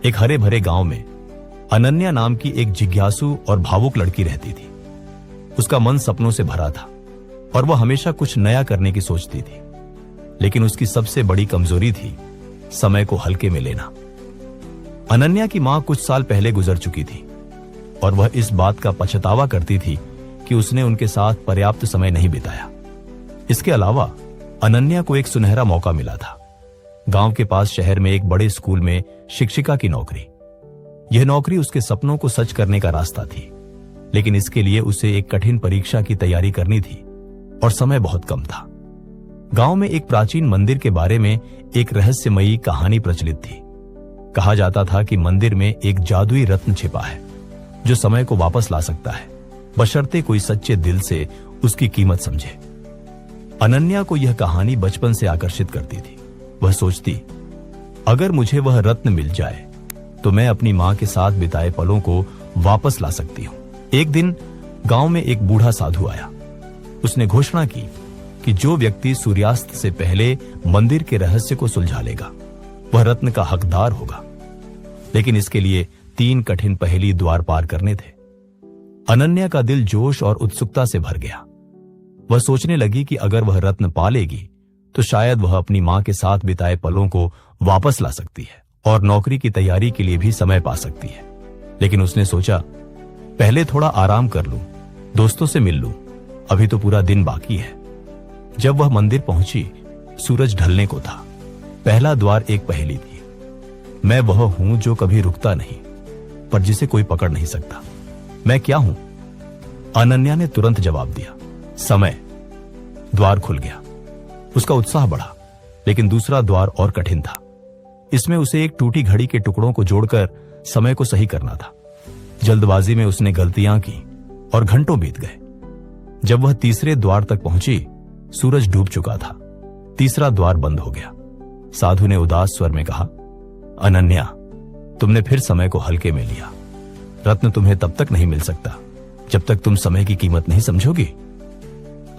एक हरे भरे गांव में अनन्या नाम की एक जिज्ञासु और भावुक लड़की रहती थी। उसका मन सपनों से भरा था और वह हमेशा कुछ नया करने की सोचती थी, लेकिन उसकी सबसे बड़ी कमजोरी थी समय को हल्के में लेना। अनन्या की मां कुछ साल पहले गुजर चुकी थी और वह इस बात का पछतावा करती थी कि उसने उनके साथ पर्याप्त समय नहीं बिताया। इसके अलावा अनन्या को एक सुनहरा मौका मिला था। गांव के पास शहर में एक बड़े स्कूल में शिक्षिका की नौकरी। यह नौकरी उसके सपनों को सच करने का रास्ता थी, लेकिन इसके लिए उसे एक कठिन परीक्षा की तैयारी करनी थी और समय बहुत कम था। गांव में एक प्राचीन मंदिर के बारे में एक रहस्यमयी कहानी प्रचलित थी। कहा जाता था कि मंदिर में एक जादुई रत्न छिपा है जो समय को वापस ला सकता है, बशर्ते कोई सच्चे दिल से उसकी कीमत समझे। अनन्या को यह कहानी बचपन से आकर्षित करती थी। वह सोचती, अगर मुझे वह रत्न मिल जाए तो मैं अपनी मां के साथ बिताए पलों को वापस ला सकती हूं। एक दिन गांव में एक बूढ़ा साधु आया। उसने घोषणा की कि जो व्यक्ति सूर्यास्त से पहले मंदिर के रहस्य को सुलझा लेगा वह रत्न का हकदार होगा, लेकिन इसके लिए 3 कठिन पहेली द्वार पार करने थे। अनन्या का दिल जोश और उत्सुकता से भर गया। वह सोचने लगी कि अगर वह रत्न पा लेगी तो शायद वह अपनी मां के साथ बिताए पलों को वापस ला सकती है और नौकरी की तैयारी के लिए भी समय पा सकती है। लेकिन उसने सोचा, पहले थोड़ा आराम कर लूं, दोस्तों से मिल लूं, अभी तो पूरा दिन बाकी है। जब वह मंदिर पहुंची, सूरज ढलने को था। पहला द्वार एक पहेली थी। मैं वह हूं जो कभी रुकता नहीं, पर जिसे कोई पकड़ नहीं सकता। मैं क्या हूं? अनन्या ने तुरंत जवाब दिया, समय। द्वार खुल गया। उसका उत्साह बढ़ा, लेकिन दूसरा द्वार और कठिन था। इसमें उसे एक टूटी घड़ी के टुकड़ों को जोड़कर समय को सही करना था। जल्दबाजी में उसने गलतियां की और घंटों बीत गए। जब वह तीसरे द्वार तक पहुंची, सूरज डूब चुका था। तीसरा द्वार बंद हो गया। साधु ने उदास स्वर में कहा, अनन्या, तुमने फिर समय को हल्के में लिया। रत्न तुम्हें तब तक नहीं मिल सकता जब तक तुम समय की कीमत नहीं समझोगी।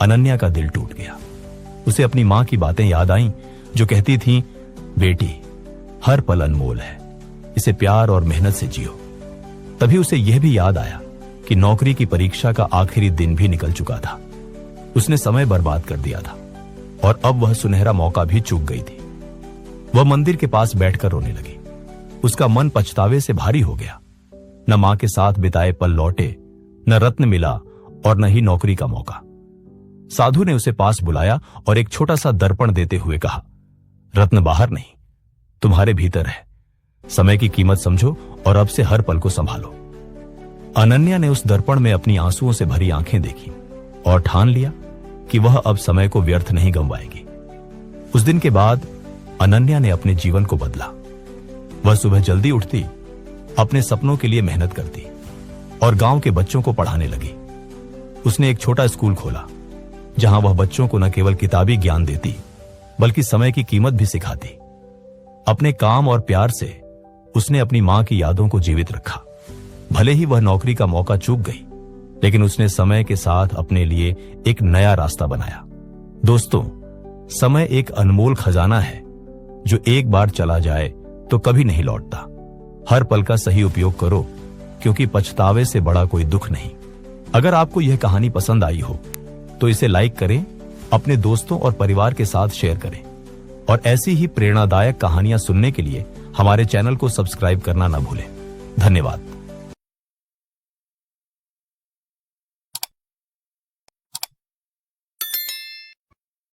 अनन्या का दिल टूट गया। उसे अपनी मां की बातें याद आईं जो कहती थीं, बेटी, हर पल अनमोल है, इसे प्यार और मेहनत से जियो। तभी उसे यह भी याद आया कि नौकरी की परीक्षा का आखिरी दिन भी निकल चुका था। उसने समय बर्बाद कर दिया था और अब वह सुनहरा मौका भी चूक गई थी। वह मंदिर के पास बैठकर रोने लगी। उसका मन पछतावे से भारी हो गया। न मां के साथ बिताए पल लौटे, न रत्न मिला और न ही नौकरी का मौका। साधु ने उसे पास बुलाया और एक छोटा सा दर्पण देते हुए कहा, रत्न बाहर नहीं, तुम्हारे भीतर है। समय की कीमत समझो और अब से हर पल को संभालो। अनन्या ने उस दर्पण में अपनी आंसुओं से भरी आंखें देखी और ठान लिया कि वह अब समय को व्यर्थ नहीं गंवाएगी। उस दिन के बाद अनन्या ने अपने जीवन को बदला। वह सुबह जल्दी उठती, अपने सपनों के लिए मेहनत करती और गांव के बच्चों को पढ़ाने लगी। उसने एक छोटा स्कूल खोला जहां वह बच्चों को न केवल किताबी ज्ञान देती बल्कि समय की कीमत भी सिखाती। अपने काम और प्यार से उसने अपनी मां की यादों को जीवित रखा। भले ही वह नौकरी का मौका चूक गई, लेकिन उसने समय के साथ अपने लिए एक नया रास्ता बनाया। दोस्तों, समय एक अनमोल खजाना है जो एक बार चला जाए तो कभी नहीं लौटता। हर पल का सही उपयोग करो, क्योंकि पछतावे से बड़ा कोई दुख नहीं। अगर आपको यह कहानी पसंद आई हो तो इसे लाइक करें, अपने दोस्तों और परिवार के साथ शेयर करें और ऐसी ही प्रेरणादायक कहानियां सुनने के लिए हमारे चैनल को सब्सक्राइब करना न भूलें। धन्यवाद।